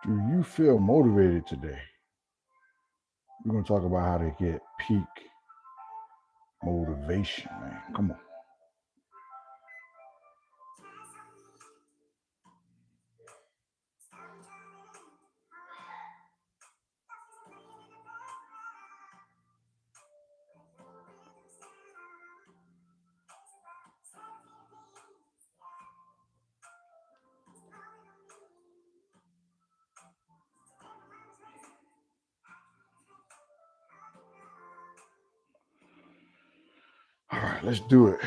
Do you feel motivated today? We're going to talk about how to get peak motivation, man. Come on. All right, let's do it.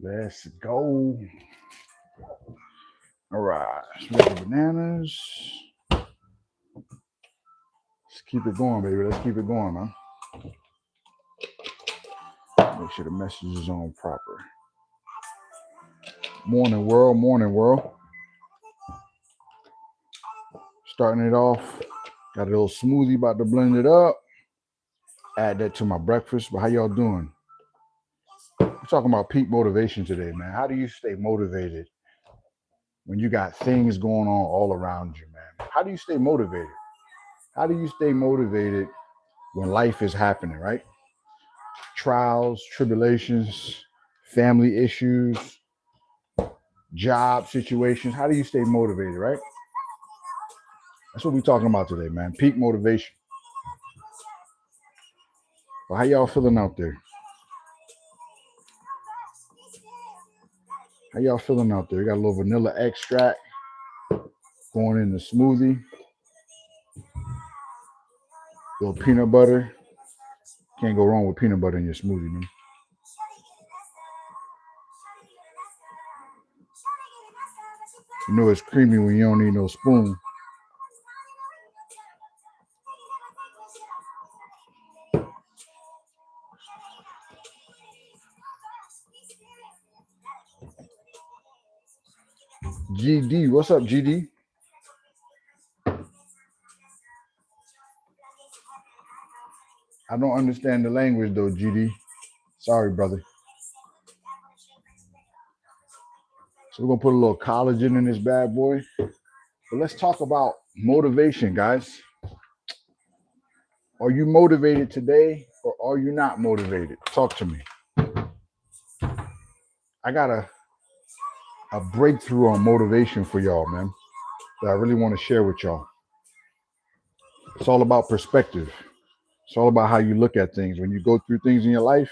Let's go. All right, let's make the bananas. Let's keep it going, baby. Let's keep it going, man. Make sure the message is on proper. Morning, world. Morning, world. Starting it off. Got a little smoothie, about to blend it up. Add that to my breakfast. But how y'all doing? We're talking about peak motivation today, man. How do you stay motivated when you got things going on all around you, man? How do you stay motivated? How do you stay motivated when life is happening, right? Trials, tribulations, family issues, job situations. How do you stay motivated, right? That's what we're talking about today, man. Peak motivation. Well, how y'all feeling out there? How y'all feeling out there? You got a little vanilla extract going in the smoothie. A little peanut butter. Can't go wrong with peanut butter in your smoothie, man. You know it's creamy when you don't need no spoon. GD, what's up, GD? I don't understand the language though, GD. Sorry, brother. So we're gonna put a little collagen in this bad boy. But let's talk about motivation, guys. Are you motivated today or are you not motivated? Talk to me. I got a breakthrough on motivation for y'all, man, that I really want to share with y'all. It's all about perspective. It's all about how you look at things. When you go through things in your life,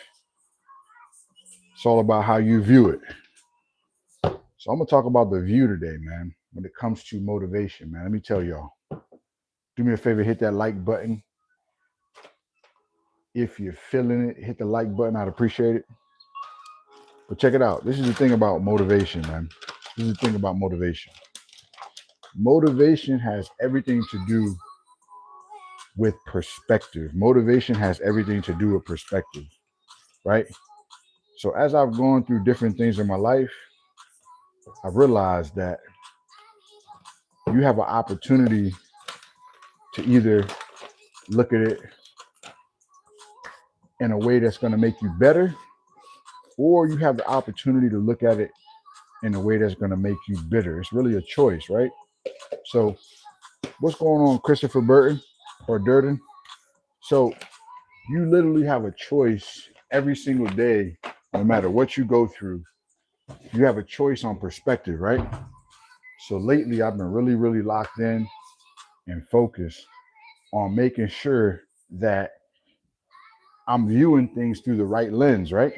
it's all about how you view it. So I'm gonna talk about the view today, man, when it comes to motivation, man. Let me tell y'all. Do me a favor, hit that like button. If you're feeling it, hit the like button. I'd appreciate it. But check it out. This is the thing about motivation, man. This is the thing about motivation. Motivation has everything to do with perspective. Motivation has everything to do with perspective, right? So as I've gone through different things in my life, I've realized that you have an opportunity to either look at it in a way that's going to make you better, or you have the opportunity to look at it in a way that's going to make you bitter. It's really a choice, right? So what's going on, Christopher Burton or Durden? So you literally have a choice every single day, no matter what you go through. You have a choice on perspective, right? So lately, I've been really, really locked in and focused on making sure that I'm viewing things through the right lens, right?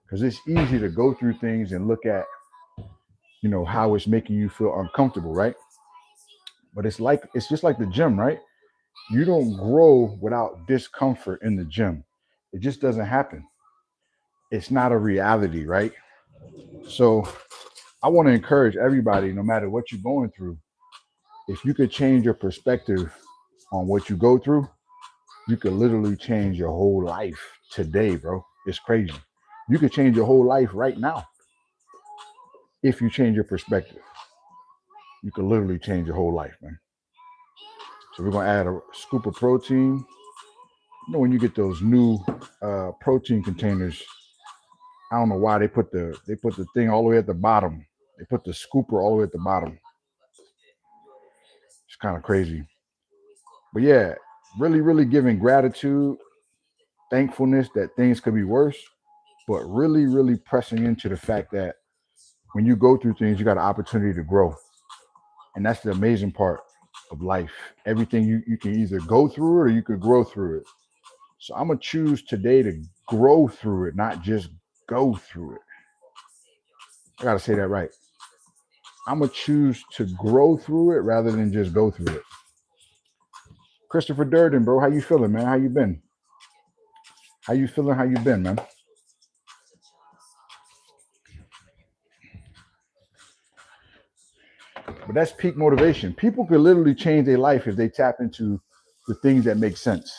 Because it's easy to go through things and look at, how it's making you feel uncomfortable, right? But it's just like the gym, right? You don't grow without discomfort in the gym. It just doesn't happen. It's not a reality, right? So I want to encourage everybody, no matter what you're going through, if you could change your perspective on what you go through, you could literally change your whole life today, bro. It's crazy. You could change your whole life right now if you change your perspective. You could literally change your whole life, man. So we're gonna add a scoop of protein. When you get those new protein containers, I don't know why they put the thing all the way at the bottom. They put the scooper all the way at the bottom. It's kind of crazy. But yeah, really, really giving gratitude, thankfulness that things could be worse, but really, really pressing into the fact that when you go through things, you got an opportunity to grow. And that's the amazing part of life. Everything you can either go through it or you could grow through it. So I'm gonna choose today to grow through it, not just go through it. I gotta say that right. I'm gonna choose to grow through it rather than just go through it. Christopher Durden, bro, how you feeling, man? How you been? How you feeling? How you been, man? But that's peak motivation. People could literally change their life if they tap into the things that make sense,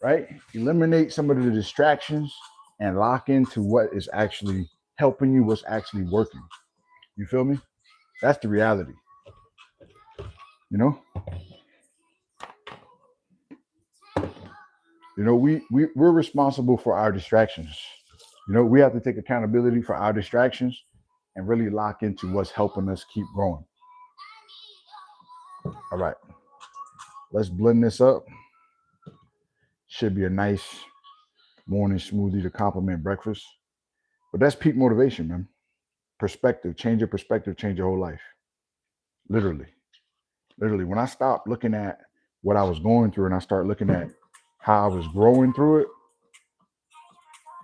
right? Eliminate some of the distractions and lock into what is actually helping you, what's actually working. You feel me? That's the reality. You know, we're responsible for our distractions. We have to take accountability for our distractions and really lock into what's helping us keep growing. All right, let's blend this up. Should be a nice morning smoothie to complement breakfast. But that's peak motivation, man. Perspective, change your perspective, change your whole life. Literally. Literally. When I stopped looking at what I was going through and I started looking at how I was growing through it,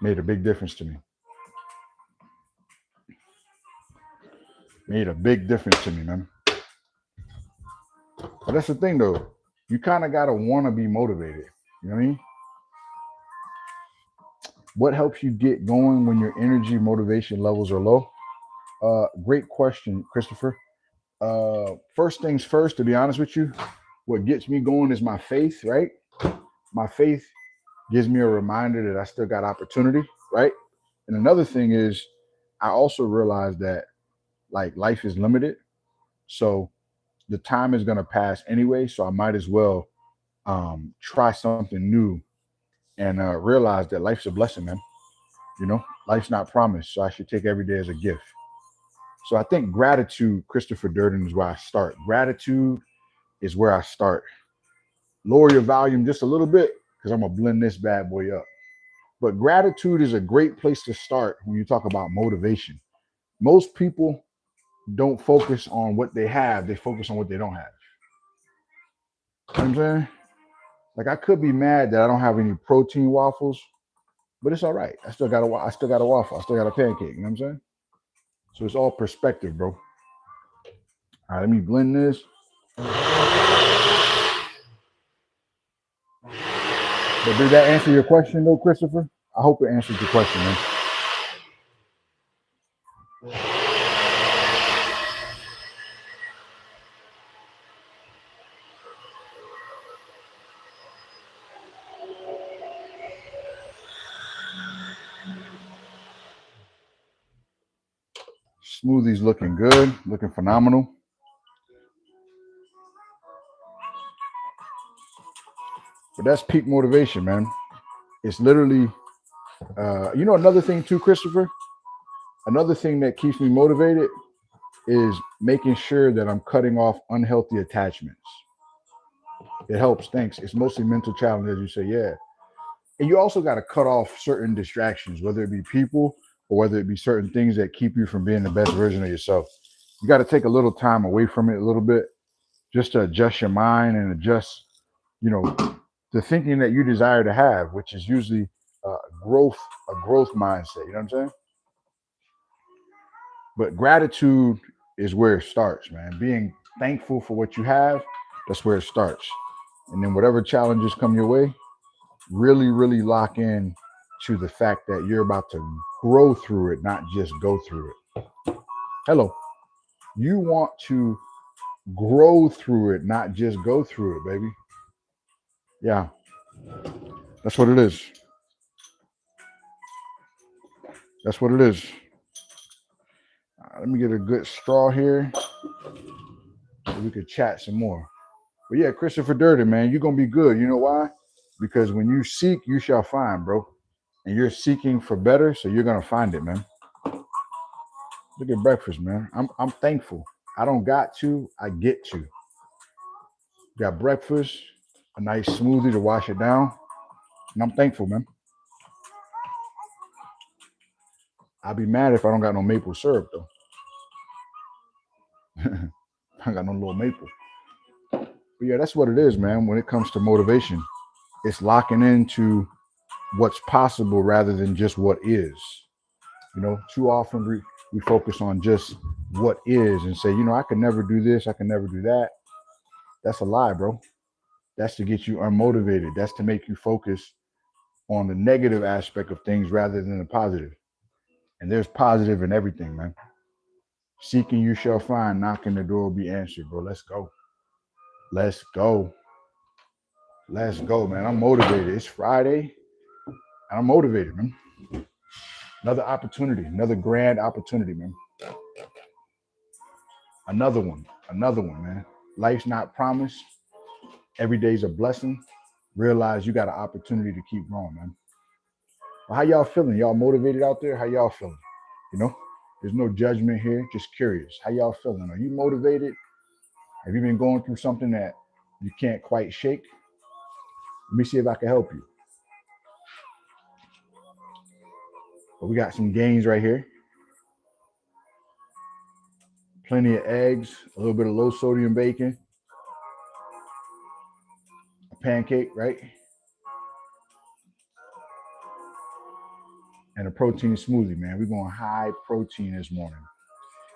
made a big difference to me. Made a big difference to me, man. But that's the thing though. You kind of gotta want to be motivated. You know what I mean? What helps you get going when your energy motivation levels are low? Great question, Christopher. First things first, to be honest with you, what gets me going is my faith, right? My faith gives me a reminder that I still got opportunity, right? And another thing is, I also realize that like life is limited, so the time is gonna pass anyway. So I might as well try something new and realize that life's a blessing, man. Life's not promised, so I should take every day as a gift. So I think gratitude, Christopher Durden, is where I start. Gratitude is where I start. Lower your volume just a little bit because I'm gonna blend this bad boy up. But gratitude is a great place to start when you talk about motivation. Most people don't focus on what they have, they focus on what they don't have. You know what I'm saying? Like I could be mad that I don't have any protein waffles, but it's all right. I still got a waffle. I still got a pancake. You know what I'm saying? So it's all perspective, bro. All right, let me blend this. But did that answer your question though, Christopher? I hope it answered your question, man. Smoothie's looking good, looking phenomenal. But that's peak motivation, man. It's literally, another thing too, Christopher. Another thing that keeps me motivated is making sure that I'm cutting off unhealthy attachments. It helps. Thanks. It's mostly mental challenge, as you say. Yeah. And you also got to cut off certain distractions, whether it be people or whether it be certain things that keep you from being the best version of yourself. You got to take a little time away from it a little bit just to adjust your mind and adjust, you know, the thinking that you desire to have, which is usually uh, growth, a growth mindset. You know what I'm saying? But gratitude is where it starts, man. Being thankful for what you have, that's where it starts. And then whatever challenges come your way, really, really lock in to the fact that you're about to grow through it, not just go through it. Hello. You want to grow through it, not just go through it, baby. Yeah, that's what it is. That's what it is. Let me get a good straw here so we could chat some more. But yeah, Christopher Durden, man, you're gonna be good. You know why? Because when you seek, you shall find, bro. And you're seeking for better, so you're gonna find it, man. Look at breakfast, man. I'm thankful. I don't got to, I get to. Got breakfast, a nice smoothie to wash it down, and I'm thankful, man. I'd be mad if I don't got no maple syrup though. I got no little maple. But yeah, that's what it is, man. When it comes to motivation, it's locking into what's possible rather than just what is. You know, too often we focus on just what is and say, I can never do this, I can never do that. That's a lie, bro. That's to get you unmotivated. That's to make you focus on the negative aspect of things rather than the positive. And there's positive in everything, man. Seeking you shall find, knocking the door will be answered, bro. Let's go. Let's go. Let's go, man. I'm motivated. It's Friday, and I'm motivated, man. Another opportunity, another grand opportunity, man. Another one, man. Life's not promised. Every day's a blessing. Realize you got an opportunity to keep growing, man. Well, how y'all feeling? Y'all motivated out there? How y'all feeling? You know, there's no judgment here. Just curious. How y'all feeling? Are you motivated? Have you been going through something that you can't quite shake? Let me see if I can help you. But we got some gains right here. Plenty of eggs, a little bit of low sodium bacon, a pancake, right? And a protein smoothie, man. We're going high protein this morning.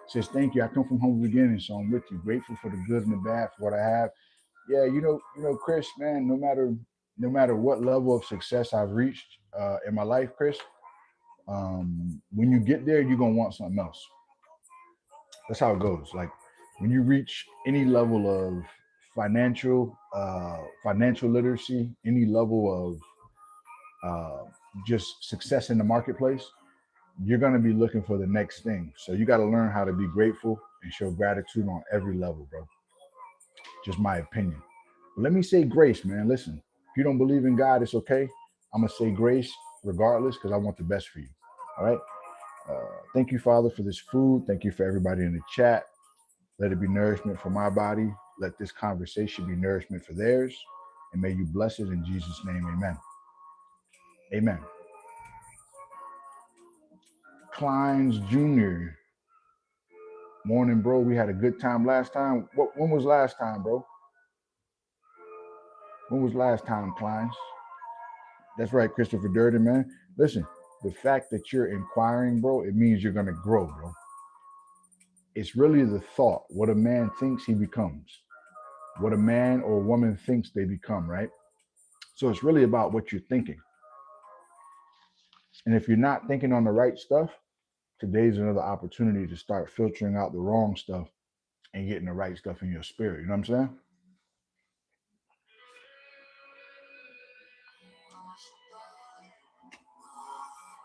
Says, thank you. I come from humble beginnings, so I'm with you. Grateful for the good and the bad for what I have. Yeah, Chris, man, no matter what level of success I've reached in my life, Chris, when you get there, you're gonna want something else. That's how it goes. Like when you reach any level of financial literacy, any level of just success in the marketplace, you're gonna be looking for the next thing. So you got to learn how to be grateful and show gratitude on every level, bro. Just my opinion. But let me say grace, man. Listen, if you don't believe in God, it's okay. I'm gonna say grace regardless because I want the best for you. All right. Thank you, Father, for this food. Thank you for everybody in the chat. Let it be nourishment for my body. Let this conversation be nourishment for theirs. And may you bless it in Jesus' name. Amen. Amen. Kleins Jr. Morning, bro. We had a good time last time. When was last time, bro? When was last time, Kleins? That's right, Christopher Durden, man. Listen, the fact that you're inquiring, bro, it means you're gonna grow, bro. It's really the thought. What a man thinks, he becomes. What a man or woman thinks, they become, right? So it's really about what you're thinking. And if you're not thinking on the right stuff, today's another opportunity to start filtering out the wrong stuff and getting the right stuff in your spirit. You know what I'm saying?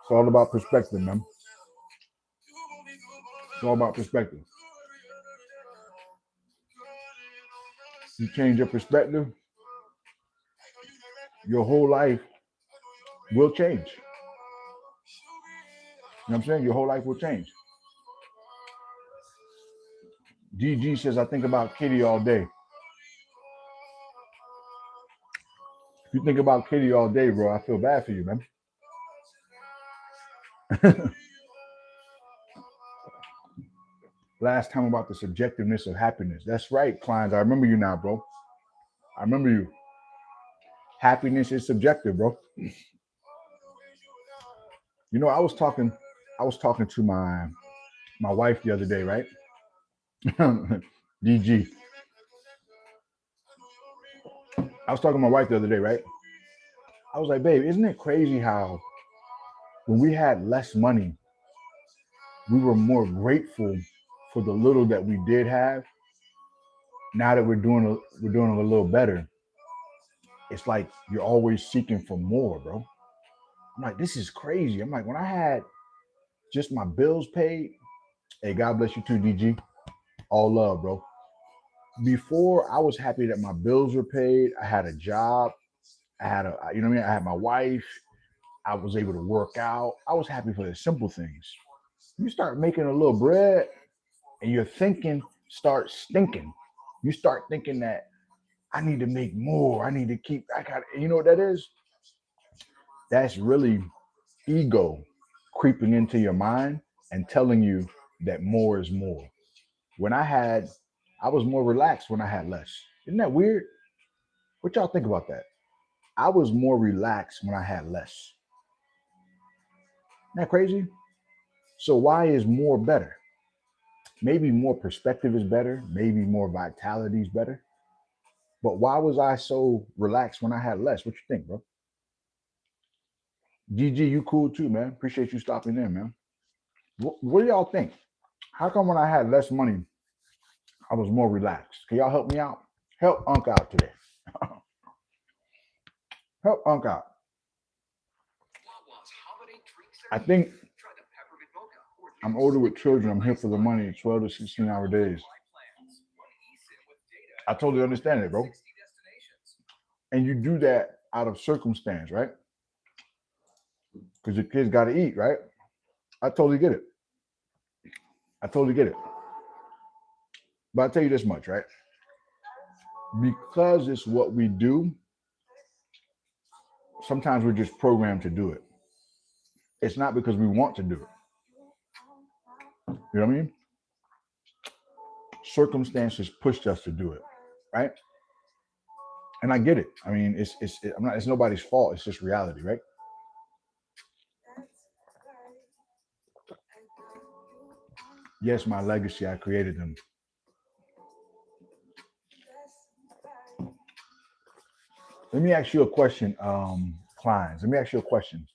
It's all about perspective, man. It's all about perspective. You change your perspective, your whole life will change. You know what I'm saying? Your whole life will change. DG says, I think about Kitty all day. You think about Kitty all day, bro. I feel bad for you, man. Last time about the subjectiveness of happiness. That's right, Kleins. I remember you now, bro. I remember you. Happiness is subjective, bro. You know, I was talking to my wife the other day, right? DG. I was talking to my wife the other day, right? I was like, babe, isn't it crazy how when we had less money, we were more grateful for the little that we did have. Now that we're doing a little better, it's like you're always seeking for more, bro. I'm like, this is crazy. I'm like, when I had just my bills paid, hey, God bless you too, DG. All love, bro. Before I was happy that my bills were paid. I had a job. I had you know what I mean? I had my wife. I was able to work out. I was happy for the simple things. You start making a little bread and your thinking starts stinking. You start thinking that I need to make more. I need to keep, I got, you know what that is? That's really ego creeping into your mind and telling you that more is more. When I was more relaxed when I had less. Isn't that weird? What y'all think about that? I was more relaxed when I had less. Isn't that crazy? So why is more better? Maybe more perspective is better. Maybe more vitality is better. But why was I so relaxed when I had less? What you think, bro? GG, you cool too, man. Appreciate you stopping in, man. What do y'all think? How come when I had less money, I was more relaxed? Can y'all help me out? Help Unc out today. Help Unc out. I think I'm older with children. I'm here for the money, 12 to 16-hour days. I totally understand it, bro. And you do that out of circumstance, right? Because your kids got to eat, right? I totally get it. I totally get it. But I'll tell you this much, right? Because it's what we do, sometimes we're just programmed to do it. It's not because we want to do it. You know what I mean? Circumstances pushed us to do it, right? And I get it. I mean, it's nobody's fault. It's just reality, right? Yes, my legacy. I created them. Let me ask you a question, Kleins. Let me ask you a question.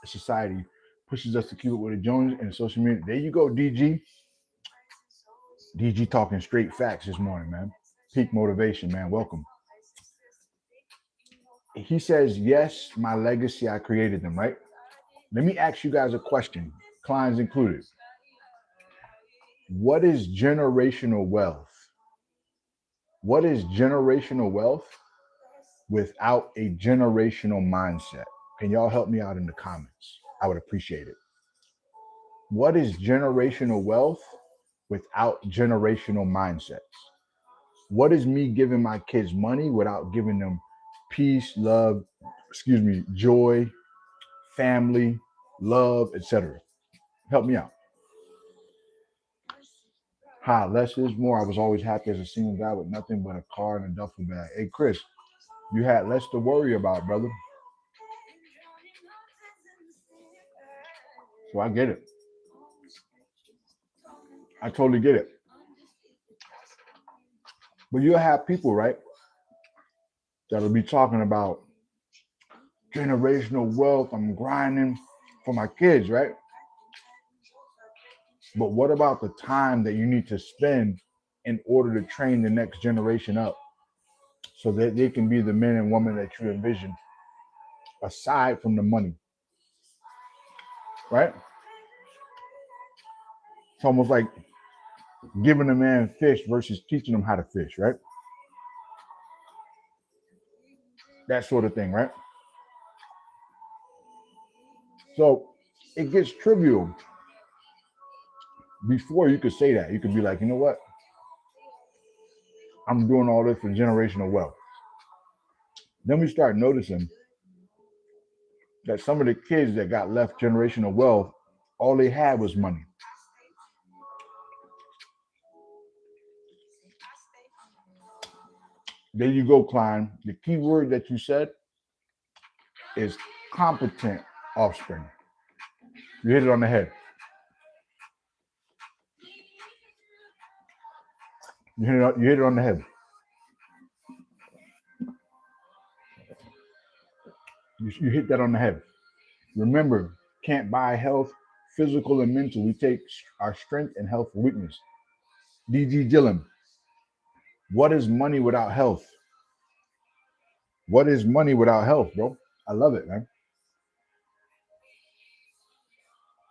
Society pushes us to keep it with the Jones and social media. There you go, DG. DG talking straight facts this morning, man. Peak motivation, man. Welcome. He says, yes, my legacy, I created them, right? Let me ask you guys a question, Kleins included. What is generational wealth? What is generational wealth without a generational mindset? Can y'all help me out in the comments? I would appreciate it. What is generational wealth without generational mindsets? What is me giving my kids money without giving them peace, love, joy, family, love, etc.? Help me out. Hi, less is more. I was always happy as a single guy with nothing but a car and a duffel bag. Hey, Chris, you had less to worry about, brother. So I get it. I totally get it. But you'll have people, right, that'll be talking about generational wealth. I'm grinding for my kids, right? But what about the time that you need to spend in order to train the next generation up so that they can be the men and women that you envision aside from the money, right? It's almost like giving a man fish versus teaching him how to fish, right? That sort of thing, right? So it gets trivial. Before you could say that, you could be like, you know what? I'm doing all this for generational wealth. Then we start noticing that some of the kids that got left generational wealth, all they had was money. There you go, Klein. The key word that you said is competent offspring. You hit it on the head. You hit it on the head. You hit that on the head. Remember, can't buy health, physical and mental. We take our strength and health for weakness. DG Dillon, what is money without health? What is money without health, bro? I love it, man.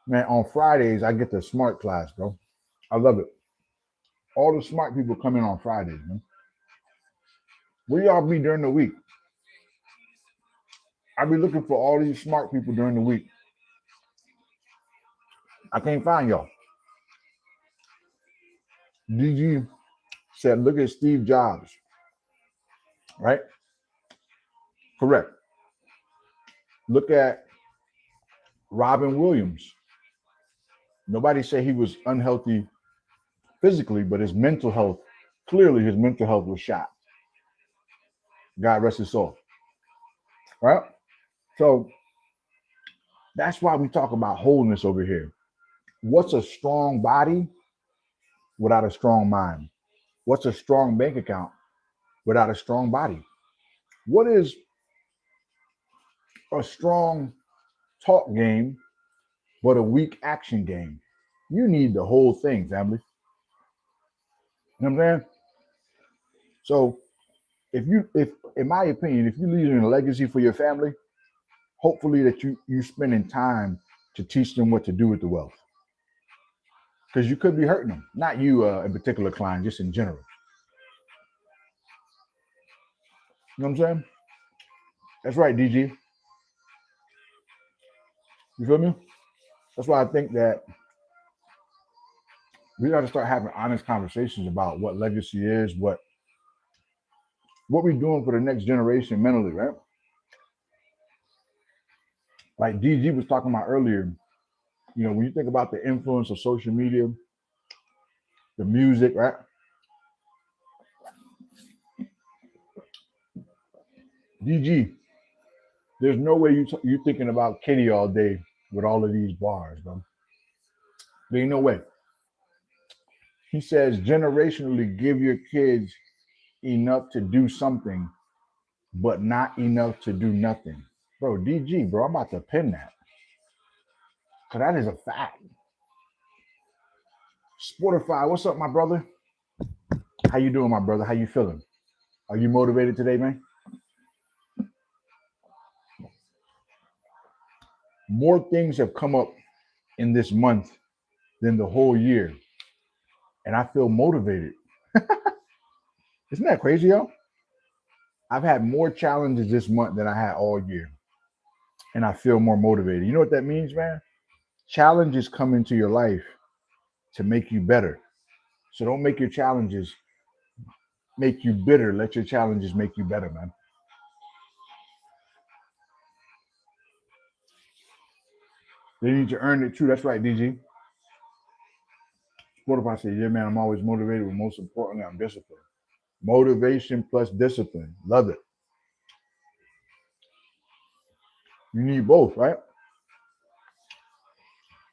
Man, on Fridays, I get the smart class, bro. I love it. All the smart people come in on Fridays, man. Where y'all be during the week? I be looking for all these smart people during the week. I can't find y'all. DG said, look at Steve Jobs, right? Correct. Look at Robin Williams. Nobody said he was unhealthy physically, but his mental health, clearly his mental health was shot. God rest his soul. Right? So that's why we talk about wholeness over here. What's a strong body without a strong mind? What's a strong bank account without a strong body? What is a strong talk game but a weak action game? You need the whole thing, family. You know what I'm saying? So if in my opinion, if you're leaving a legacy for your family, hopefully that you spending time to teach them what to do with the wealth. Because you could be hurting them. Not you in particular, client, just in general. You know what I'm saying? That's right, DG. You feel me? That's why I think that we got to start having honest conversations about what legacy is, what we're doing for the next generation mentally, right? Like DG was talking about earlier, you know, when you think about the influence of social media, the music, right? DG, there's no way you thinking about Kitty all day with all of these bars, bro. There ain't no way. He says generationally give your kids enough to do something, but not enough to do nothing. Bro, DG, bro, I'm about to pin that. Cause that is a fact. Sportify, what's up, my brother? How you doing, my brother? How you feeling? Are you motivated today, man? More things have come up in this month than the whole year. And I feel motivated. Isn't that crazy, yo? I've had more challenges this month than I had all year. And I feel more motivated. You know what that means, man? Challenges come into your life to make you better. So don't make your challenges make you bitter. Let your challenges make you better, man. They need to earn it too. That's right, DG. What if I say, yeah, man, I'm always motivated, but most importantly, I'm disciplined. Motivation plus discipline. Love it. You need both, right?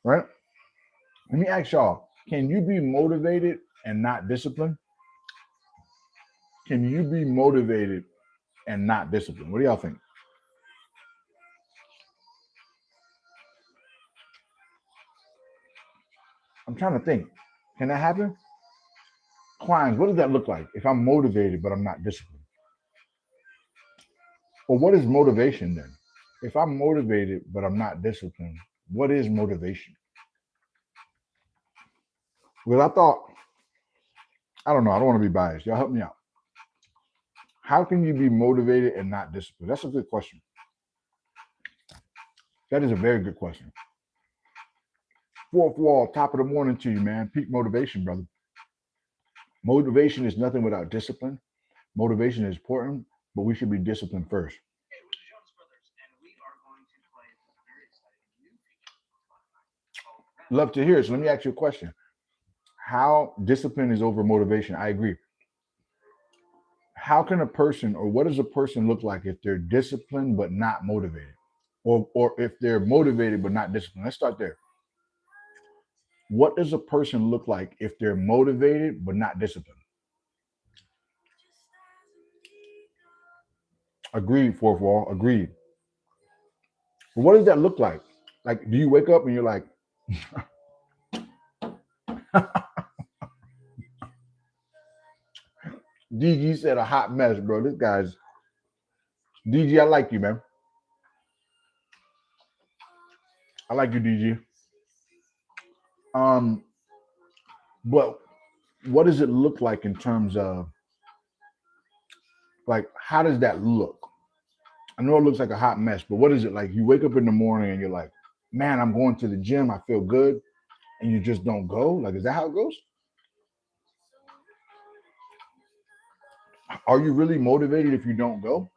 Right? Let me ask y'all, can you be motivated and not disciplined? Can you be motivated and not disciplined? What do y'all think? I'm trying to think. Can that happen? Kleins, what does that look like if I'm motivated but I'm not disciplined? Well, what is motivation then? If I'm motivated but I'm not disciplined, what is motivation? Well, I don't know, I don't want to be biased. Y'all help me out. How can you be motivated and not disciplined? That's a good question. That is a very good question. Fourth wall, top of the morning to you, man. Peak motivation, brother. Motivation is nothing without discipline. Motivation is important. but we should be disciplined first. Love to hear it. So let me ask you a question. How discipline is over motivation? I agree. How can a person, or what does a person look like if they're disciplined but not motivated? Or if they're motivated but not disciplined? Let's start there. What does a person look like if they're motivated but not disciplined? Agreed, fourth wall, agreed. But what does that look like? Like, do you wake up and you're like, DG said a hot mess, bro. This guy's DG. I like you, man. I like you, DG. Um, but what does it look like in terms of like how does that look? I know it looks like a hot mess, but what is it like? You wake up in the morning and you're like, man, I'm going to the gym. I feel good, and you just don't go. Like, is that how it goes? Are you really motivated if you don't go?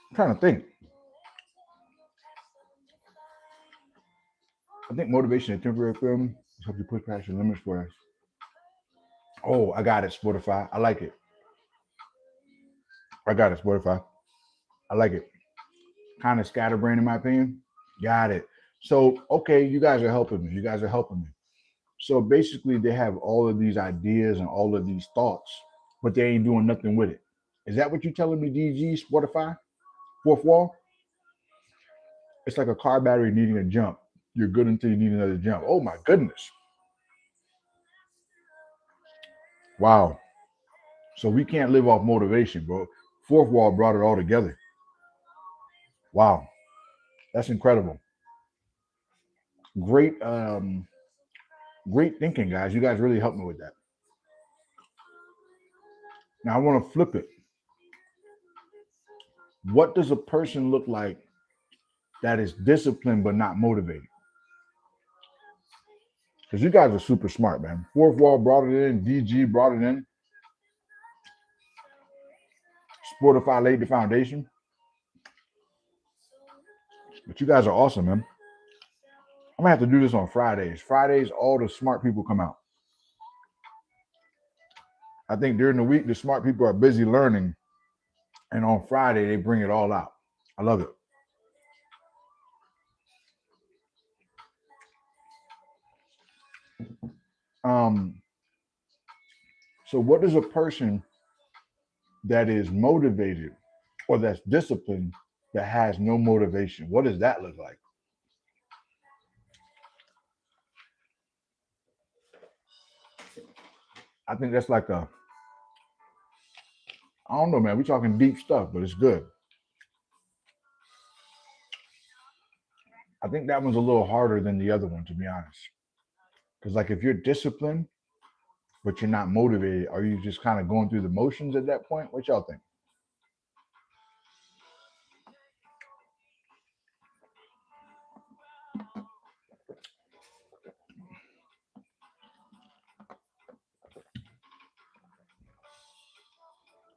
I'm trying to think. I think motivation is a temporary feeling. It's help you push past your limits for us. Oh, I got it, Spotify. I like it. I got it, Spotify. I like it. Kind of scatterbrain in my opinion. Got it. So, okay, you guys are helping me. You guys are helping me. So basically, they have all of these ideas and all of these thoughts, but they ain't doing nothing with it. Is that what you're telling me, DG, Spotify? Fourth wall? It's like a car battery needing a jump. You're good until you need another jump. Oh my goodness. Wow. So we can't live off motivation, bro. Fourth wall brought it all together. Wow. That's incredible. Great, great thinking, guys. You guys really helped me with that. Now I want to flip it. What does a person look like that is disciplined but not motivated? Because you guys are super smart, man. Fourth wall brought it in, DG brought it in, Spotify laid the foundation. But you guys are awesome, man. I'm gonna have to do this on Fridays. Fridays, all the smart people come out. I think during the week, the smart people are busy learning, and on Friday, they bring it all out. I love it. Um, so what does a person that is motivated or that's disciplined that has no motivation? What does that look like? I think that's like a, I don't know, man. We're talking deep stuff, but it's good. I think that one's a little harder than the other one, to be honest. Because, like, if you're disciplined, but you're not motivated, are you just kind of going through the motions at that point? What y'all think?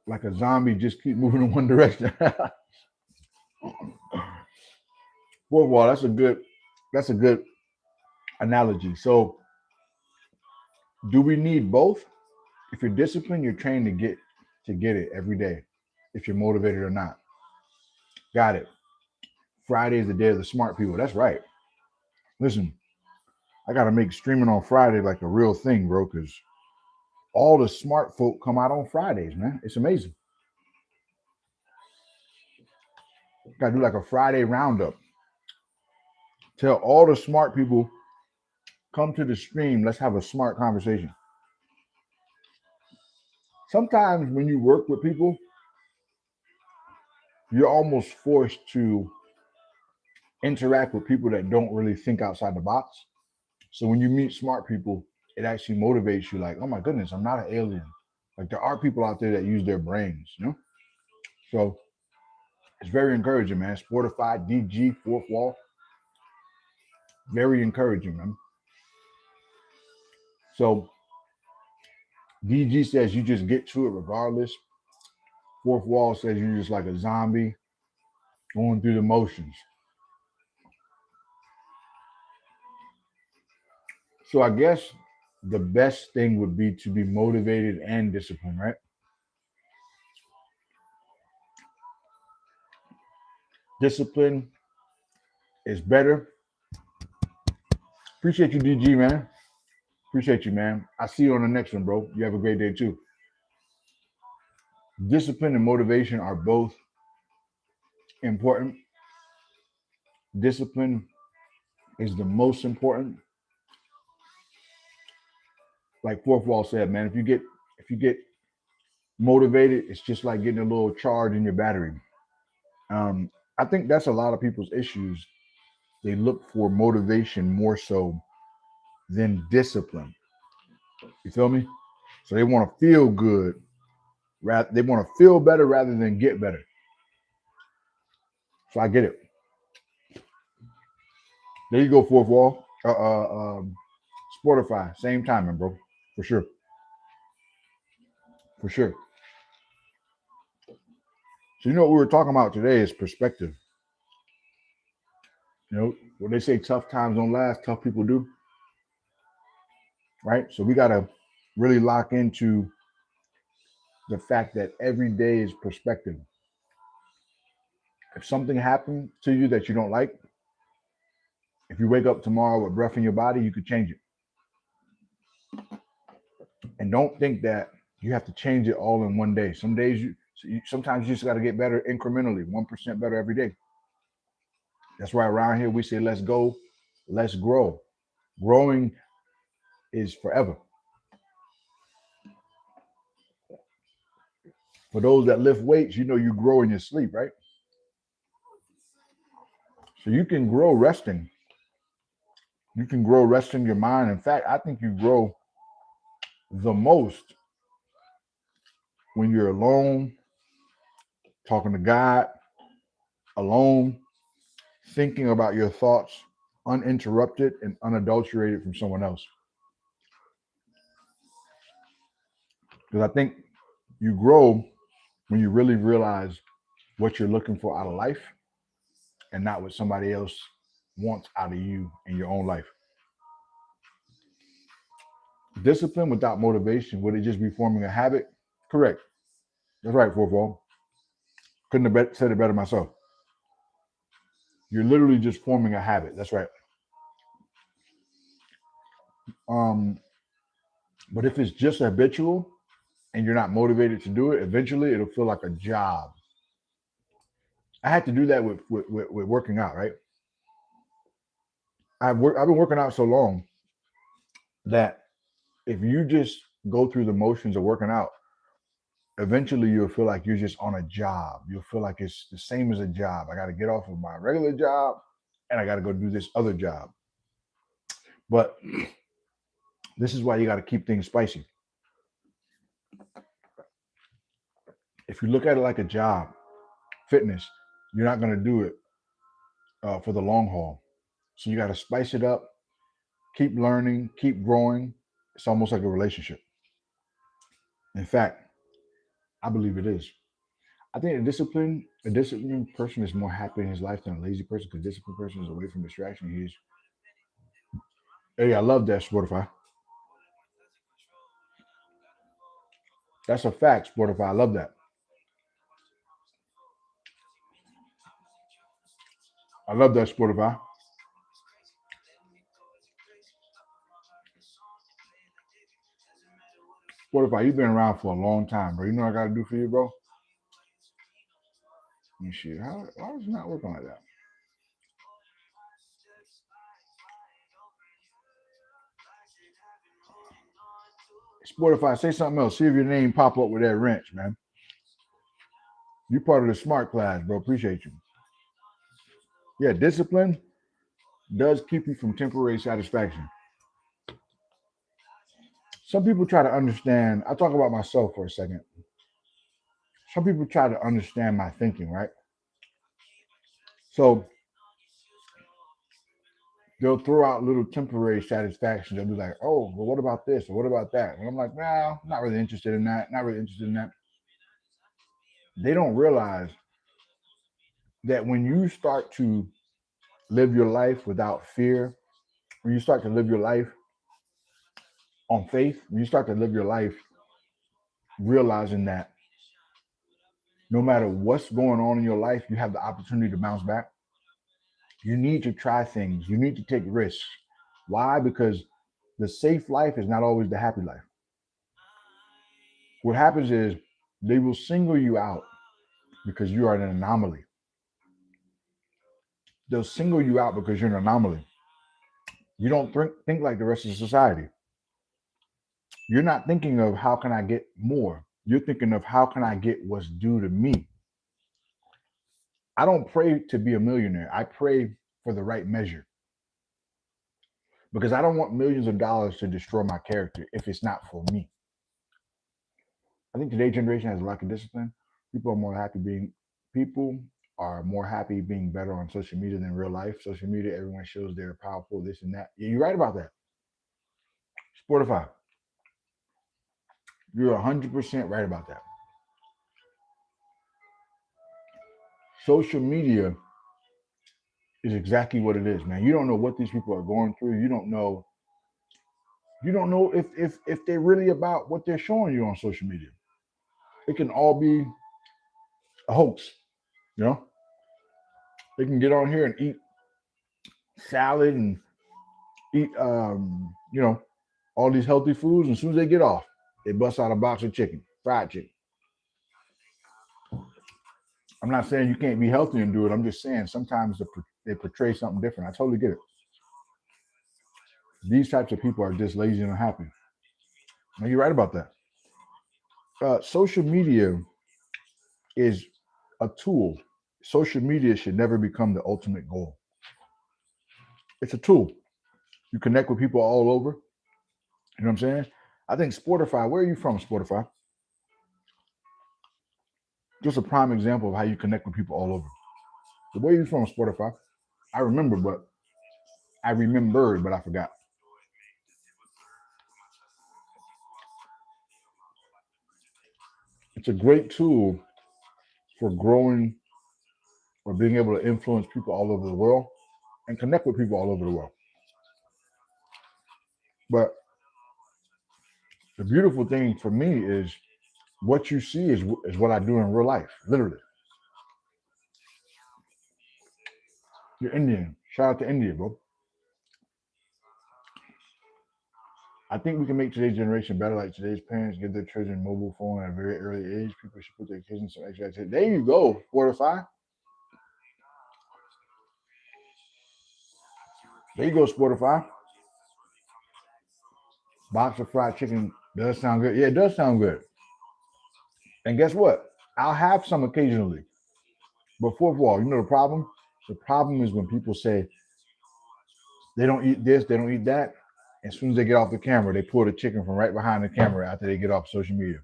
Like a zombie, just keep moving in one direction. Well, that's a good analogy. So, do we need both? If you're disciplined, you're trained to get it every day. If you're motivated or not, got it. Friday is the day of the smart people. That's right. Listen, I gotta make streaming on Friday like a real thing, bro. Because all the smart folk come out on Fridays, man. It's amazing. Gotta do like a Friday roundup. Tell all the smart people come to the stream. Let's have a smart conversation. Sometimes when you work with people, you're almost forced to interact with people that don't really think outside the box. So when you meet smart people, it actually motivates you. Like, oh my goodness, I'm not an alien. Like there are people out there that use their brains, you know. So it's very encouraging, man. Sportified, DG, fourth wall, very encouraging, man. So DG says you just get to it regardless. Fourth wall says you're just like a zombie going through the motions. So I guess the best thing would be to be motivated and disciplined, right? Discipline is better. Appreciate you, DG, man. Appreciate you, man. I see you on the next one, bro. You have a great day too. Discipline and motivation are both important. Discipline is the most important. Like Fourth Wall said, man, if you get motivated, it's just like getting a little charge in your battery. Um, I think that's a lot of people's issues. They look for motivation more so than discipline. You feel me? So they want to feel good. They want to feel better rather than get better. So I get it. There you go, Fourth Wall. Sportify, same timing, bro. For sure. For sure. So you know what we were talking about today is perspective. You know, when they say tough times don't last, tough people do. Right? So we gotta really lock into the fact that every day is perspective. If something happened to you that you don't like, if you wake up tomorrow with breath in your body, you could change it. And don't think that you have to change it all in one day. Sometimes you just got to get better incrementally, 1% better every day. That's why around here we say, let's go, let's grow. Growing is forever. For those that lift weights, you know you grow in your sleep, right? So you can grow resting. You can grow resting your mind. In fact, I think you grow the most when you're alone, talking to God, alone, thinking about your thoughts, uninterrupted and unadulterated from someone else. Because I think you grow when you really realize what you're looking for out of life and not what somebody else wants out of you in your own life. Discipline without motivation, would it just be forming a habit? Correct. That's right, Fourfall. Couldn't have said it better myself. You're literally just forming a habit. That's right. Um, but if it's just habitual and you're not motivated to do it, eventually it'll feel like a job. I had to do that with working out, right? I've been working out so long that if you just go through the motions of working out, eventually you'll feel like you're just on a job. You'll feel like it's the same as a job. I got to get off of my regular job and I got to go do this other job. But this is why you got to keep things spicy. If you look at it like a job, fitness, you're not going to do it for the long haul. So you got to spice it up, keep learning, keep growing. It's almost like a relationship. In fact, I believe it is. I think a disciplined person is more happy in his life than a lazy person because a disciplined person is away from distraction. Hey, I love that, Spotify. That's a fact, Spotify. I love that. I love that, Spotify. Spotify, you've been around for a long time, bro. You know what I got to do for you, bro? And shit, how is it not working like that? Spotify, say something else. See if your name pop up with that wrench, man. You part of the smart class, bro. Appreciate you. Yeah, discipline does keep you from temporary satisfaction. Some people try to understand. I'll talk about myself for a second. Some people try to understand my thinking, right? So they'll throw out little temporary satisfaction. They'll be like, oh, well, what about this? Or what about that? And I'm like, nah, not really interested in that. Not really interested in that. They don't realize that when you start to live your life without fear, when you start to live your life on faith, when you start to live your life realizing that no matter what's going on in your life, you have the opportunity to bounce back. You need to try things. You need to take risks. Why? Because the safe life is not always the happy life. What happens is they will single you out because you are an anomaly. They'll single you out because you're an anomaly. You don't think like the rest of society. You're not thinking of how can I get more. You're thinking of how can I get what's due to me. I don't pray to be a millionaire. I pray for the right measure because I don't want millions of dollars to destroy my character if it's not for me. I think today's generation has a lack of discipline. People are more happy being people are more happy being better on social media than real life. Social media, everyone shows they're powerful, this and that. Yeah, you're right about that. Sportify, you're 100% right about that. Social media is exactly what it is, man. You don't know what these people are going through. You don't know. You don't know if they're really about what they're showing you on social media. It can all be a hoax. You know, they can get on here and eat salad and eat, all these healthy foods. And as soon as they get off, they bust out a box of chicken, fried chicken. I'm not saying you can't be healthy and do it. I'm just saying sometimes they portray something different. I totally get it. These types of people are just lazy and unhappy. And you're right about that. Social media is a tool. Social media should never become the ultimate goal. It's a tool. You connect with people all over. You know what I'm saying? I think Sportify, where are you from, Sportify? Just a prime example of how you connect with people all over. So where are you from, Sportify? I remember, but I remembered, but I forgot. It's a great tool for growing or being able to influence people all over the world and connect with people all over the world. But the beautiful thing for me is what you see is what I do in real life, literally. You're Indian. Shout out to India, bro. I think we can make today's generation better. Like today's parents give their children mobile phone at a very early age. People should put their kids in some extra activity. There you go, 4 to 5. There you go, Spotify. Box of fried chicken does sound good. Yeah, it does sound good. And guess what? I'll have some occasionally. But fourth of all, you know the problem? The problem is when people say they don't eat this, they don't eat that. As soon as they get off the camera, they pull the chicken from right behind the camera after they get off social media.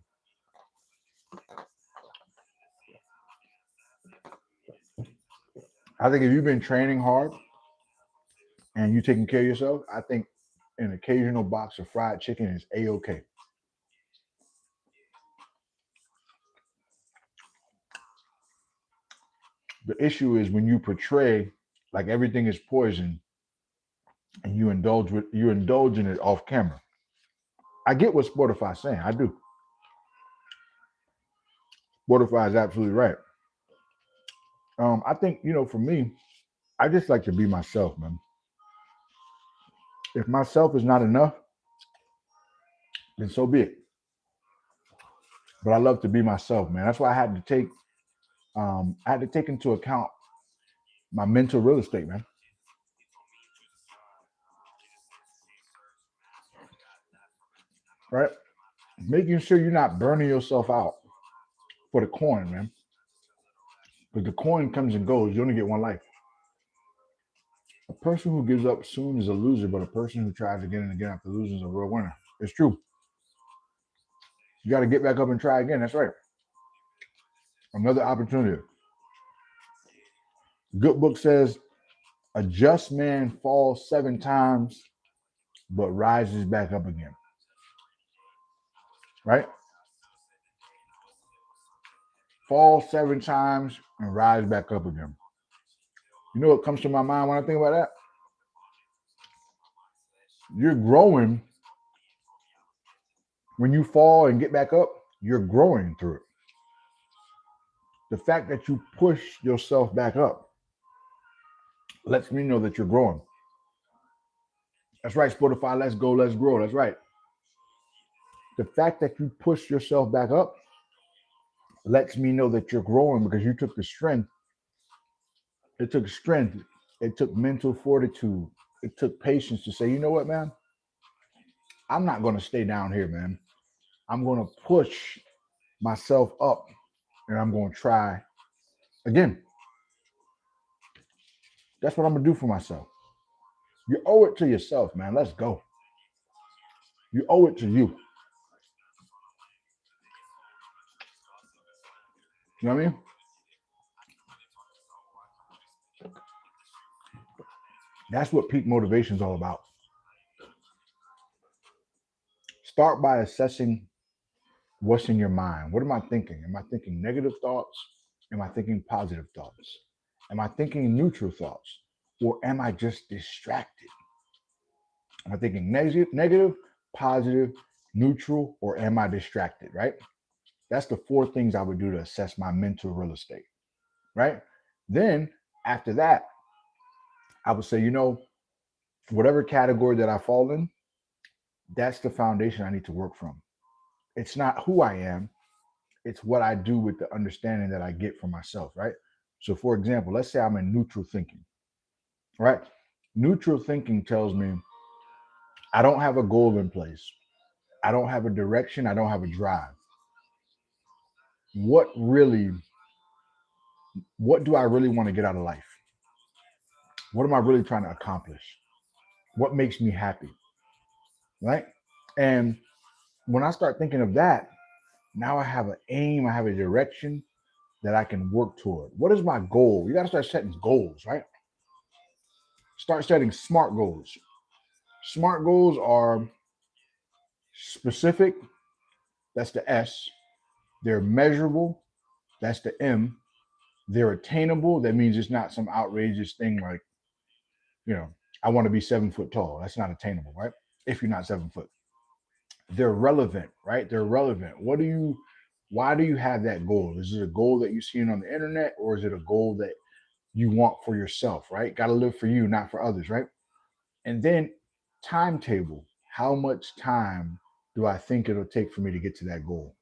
I think if you've been training hard and you taking care of yourself, I think an occasional box of fried chicken is a-okay. The issue is when you portray like everything is poison and you indulge in it off camera. I get what Spotify is saying. I do. Spotify is absolutely right. I think, for me, I just like to be myself, man. If myself is not enough, then so be it. But I love to be myself, man. That's why I had to take into account my mental real estate, man. Right? Making sure you're not burning yourself out for the coin, man. Because the coin comes and goes. You only get one life. A person who gives up soon is a loser, but a person who tries again and again after losing is a real winner. It's true. You got to get back up and try again. That's right. Another opportunity. Good book says A just man falls 7 times, but rises back up again. Right? Falls 7 times and rise back up again. You know what comes to my mind when I think about that? You're growing. When you fall and get back up, you're growing through it. The fact that you push yourself back up lets me know that you're growing. That's right, Spotify. Let's go, let's grow. That's right. The fact that you push yourself back up lets me know that you're growing because you took the strength. It took strength. It took mental fortitude. It took patience to say, you know what, man? I'm not going to stay down here, man. I'm going to push myself up and I'm going to try again. That's what I'm going to do for myself. You owe it to yourself, man. Let's go. You owe it to you. You know what I mean? That's what peak motivation is all about. Start by assessing what's in your mind. What am I thinking? Am I thinking negative thoughts? Am I thinking positive thoughts? Am I thinking neutral thoughts? Or am I just distracted? Am I thinking negative, positive, neutral, or am I distracted, right? That's the 4 things I would do to assess my mental real estate, right? Then after that, I would say, whatever category that I fall in, that's the foundation I need to work from. It's not who I am, it's what I do with the understanding that I get from myself, right? So, for example, let's say I'm in neutral thinking, right? Neutral thinking tells me I don't have a goal in place, I don't have a direction, I don't have a drive. What really, what do I really want to get out of life? What am I really trying to accomplish? What makes me happy, right? And when I start thinking of that, now I have an aim, I have a direction that I can work toward. What is my goal? You got to start setting goals, right? Start setting SMART goals. SMART goals are specific, that's the S. They're measurable, that's the M. They're attainable, that means it's not some outrageous thing like, I want to be 7 foot tall. That's not attainable, right? If you're not 7 foot. They're relevant, right? They're relevant. Why do you have that goal? Is it a goal that you've seen on the internet, or is it a goal that you want for yourself, right? Got to live for you, not for others, right? And then timetable. How much time do I think it'll take for me to get to that goal?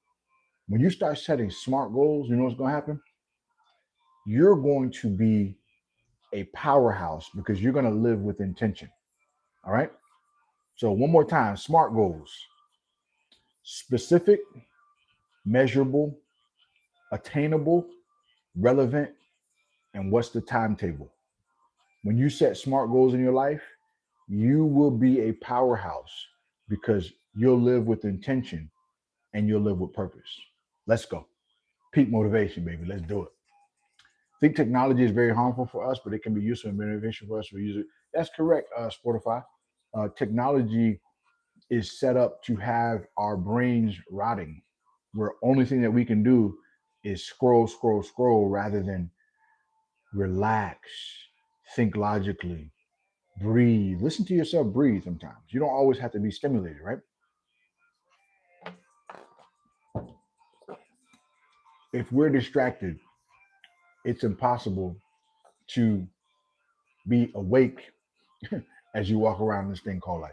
When you start setting SMART goals, you know what's going to happen? You're going to be a powerhouse because you're going to live with intention. All right. So, one more time, SMART goals: specific, measurable, attainable, relevant, and what's the timetable? When you set SMART goals in your life, you will be a powerhouse because you'll live with intention and you'll live with purpose. Let's go. Peak motivation, baby. Let's do it. I think technology is very harmful for us, but it can be useful and beneficial for us to use it. That's correct, Sportify. Technology is set up to have our brains rotting, where only thing that we can do is scroll, scroll, scroll rather than relax, think logically, breathe. Listen to yourself breathe sometimes. You don't always have to be stimulated, right? If we're distracted, it's impossible to be awake as you walk around this thing called life.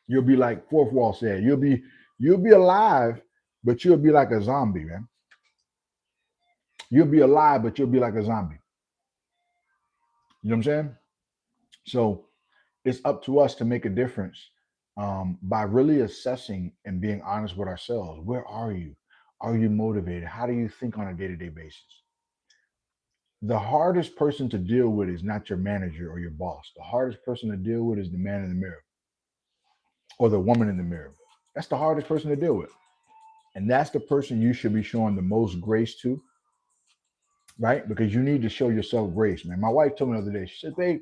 You'll be like Fourth Wall said, you'll be alive, but you'll be like a zombie, man. You'll be alive, but you'll be like a zombie. You know what I'm saying? So it's up to us to make a difference by really assessing and being honest with ourselves. Where are you? Are you motivated? How do you think on a day-to-day basis? The hardest person to deal with is not your manager or your boss. The hardest person to deal with is the man in the mirror or the woman in the mirror. That's the hardest person to deal with. And that's the person you should be showing the most grace to, right? Because you need to show yourself grace, man. My wife told me the other day, she said, babe,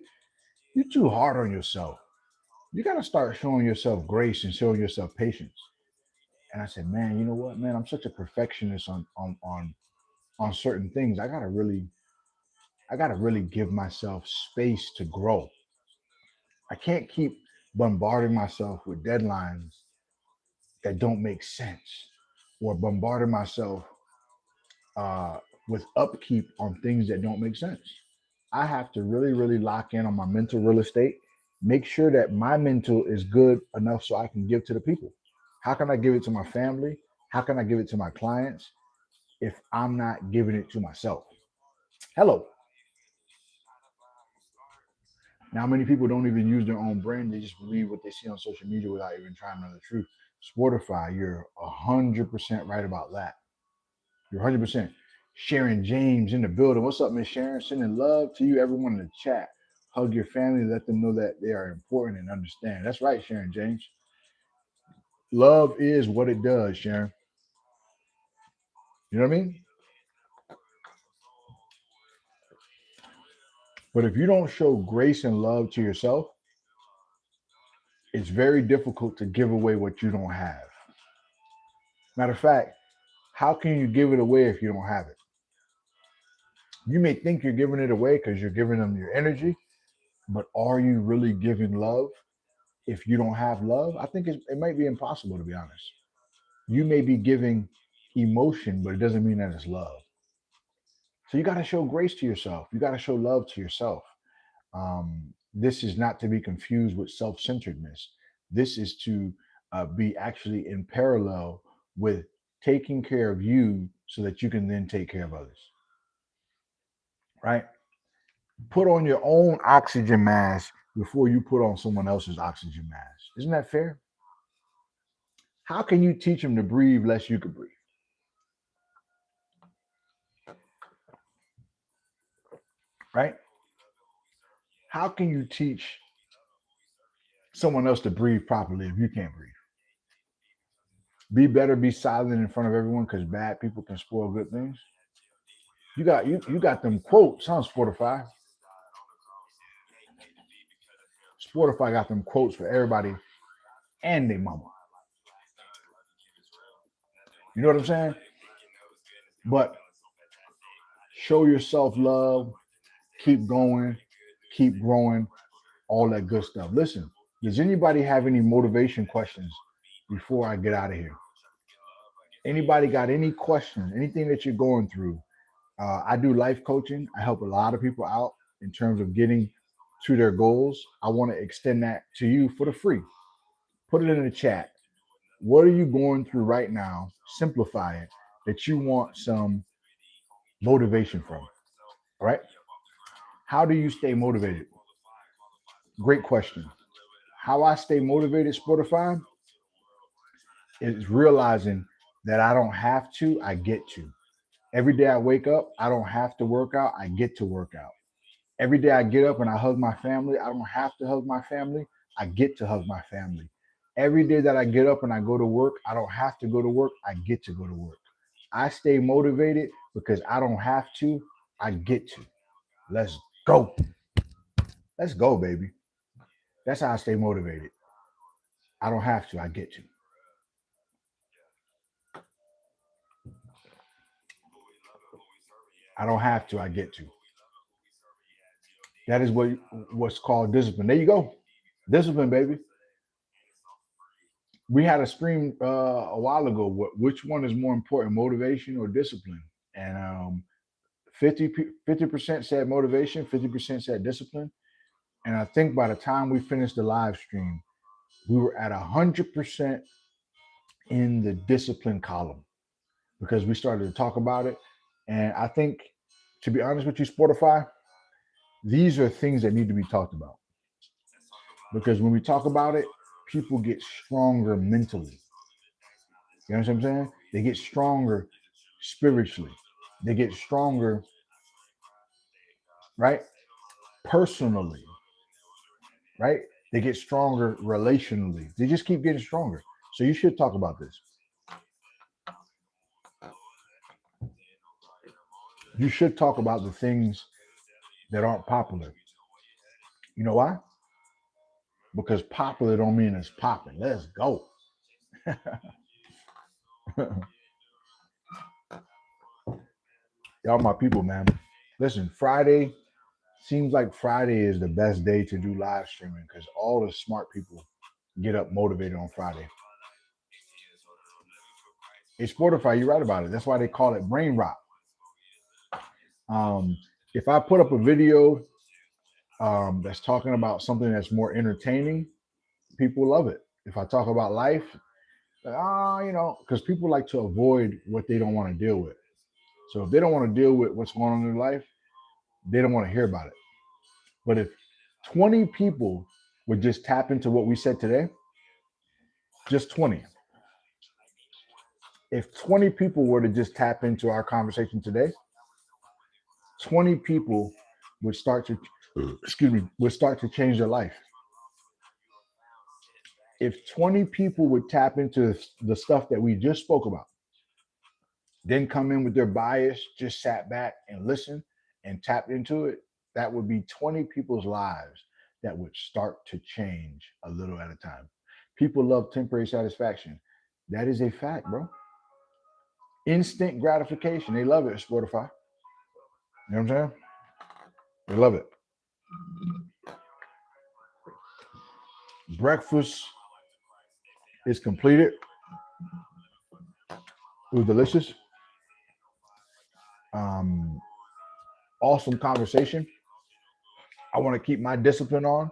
you're too hard on yourself. You got to start showing yourself grace and showing yourself patience. And I said, man, you know what, man? I'm such a perfectionist on certain things. I gotta really give myself space to grow. I can't keep bombarding myself with deadlines that don't make sense, or bombarding myself uh, with upkeep on things that don't make sense. I have to really, really lock in on my mental real estate, make sure that my mental is good enough so I can give to the people. How can I give it to my family? How can I give it to my clients if I'm not giving it to myself? Hello. Now, many people don't even use their own brand. They just believe what they see on social media without even trying to know the truth. Sportify, you're 100% right about that. You're 100%. Sharon James in the building. What's up, Miss Sharon? Sending love to you, everyone in the chat. Hug your family. Let them know that they are important and understand. That's right, Sharon James. Love is what it does, Sharon. You know what I mean? But if you don't show grace and love to yourself, it's very difficult to give away what you don't have. Matter of fact, how can you give it away if you don't have it? You may think you're giving it away because you're giving them your energy, but are you really giving love if you don't have love? I think it might be impossible, to be honest. You may be giving emotion, but it doesn't mean that it's love. So you got to show grace to yourself. You got to show love to yourself. This is not to be confused with self centeredness. This is to be actually in parallel with taking care of you so that you can then take care of others, right? Put on your own oxygen mask before you put on someone else's oxygen mask. Isn't that fair? How can you teach them to breathe less you could breathe? Right? How can you teach someone else to breathe properly if you can't breathe? Be better, be silent in front of everyone because bad people can spoil good things. You got them quotes, huh, Sportify? Sportify got them quotes for everybody and their mama. You know what I'm saying? But show yourself love, keep going, keep growing, all that good stuff. Listen, does anybody have any motivation questions before I get out of here? Anybody got any questions, anything that you're going through? I do life coaching. I help a lot of people out in terms of getting to their goals. I want to extend that to you for the free. Put it in the chat. What are you going through right now? Simplify it that you want some motivation from. All right. How do you stay motivated? Great question. How I stay motivated, Spotify, is realizing that I don't have to, I get to. Every day I wake up, I don't have to work out, I get to work out. Every day I get up and I hug my family, I don't have to hug my family, I get to hug my family. Every day that I get up and I go to work, I don't have to go to work, I get to go to work. I stay motivated because I don't have to, I get to. Let's go. Let's go, baby. That's how I stay motivated. I don't have to, I get to. I don't have to, I get to. That is what's called discipline. There you go. Discipline, baby. We had a stream a while ago. Which one is more important, motivation or discipline? And 50% said motivation, 50% said discipline. And I think by the time we finished the live stream, we were at 100% in the discipline column because we started to talk about it. And I think, to be honest with you, Sportify, these are things that need to be talked about because when we talk about it, people get stronger mentally. You know what I'm saying? They get stronger spiritually. They get stronger, right? Personally, right? They get stronger relationally. They just keep getting stronger. So you should talk about this. you should talk about the things that aren't popular. You know why? Because popular don't mean it's popping. Let's go. Y'all my people, man. Listen, Friday seems like Friday is the best day to do live streaming because all the smart people get up motivated on Friday. It's Spotify, you're right about it. That's why they call it brain rot. Um, if I put up a video that's talking about something that's more entertaining, people love it. If I talk about life, because people like to avoid what they don't want to deal with. So if they don't want to deal with what's going on in their life, they don't want to hear about it. But if 20 people would just tap into what we said today, just 20. If 20 people were to just tap into our conversation today, 20 people would start to change their life. If 20 people would tap into the stuff that we just spoke about, then come in with their bias, just sat back and listened and tapped into it, that would be 20 people's lives that would start to change a little at a time. People love temporary satisfaction. That is a fact, bro. Instant gratification. They love it, Spotify. You know what I'm saying? They love it. Breakfast is completed. It was delicious. Awesome conversation. I want to keep my discipline on.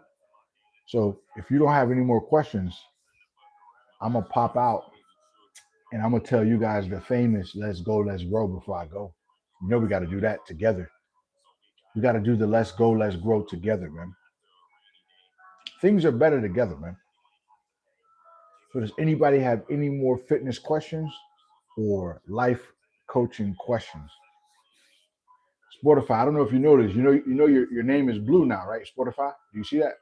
So if you don't have any more questions, I'm going to pop out and I'm going to tell you guys the famous let's go, let's grow before I go. You know, we got to do that together. We got to do the let's go, let's grow together, man. Things are better together, man. So does anybody have any more fitness questions or life coaching questions? Spotify, I don't know if you noticed, you know your name is blue now, right? Spotify, do you see that?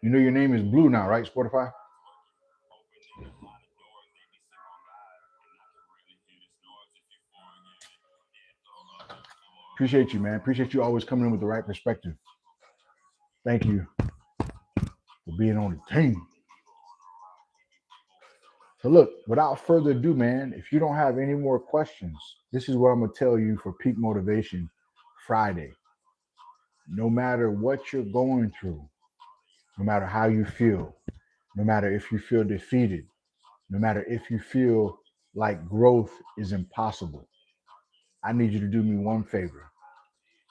You know your name is blue now, right? Spotify. Appreciate you, man. Appreciate you always coming in with the right perspective. Thank you for being on the team. So look, without further ado, man, if you don't have any more questions, this is what I'm gonna tell you for Peak Motivation Friday. No matter what you're going through, no matter how you feel, no matter if you feel defeated, no matter if you feel like growth is impossible, I need you to do me one favor.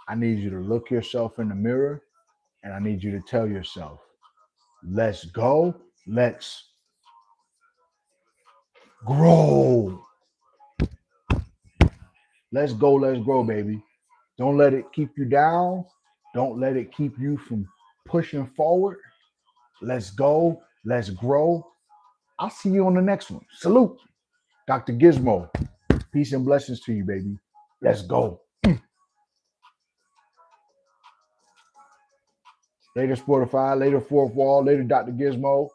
I need you to look yourself in the mirror and I need you to tell yourself, let's go, let's grow. Let's go, let's grow, baby. Don't let it keep you down. Don't let it keep you from pushing forward. Let's go, let's grow. I'll see you on the next one. Salute. Dr. Gizmo. Peace and blessings to you, baby. Let's go. Later, Spotify. Later, Fourth Wall. Later, Dr. Gizmo.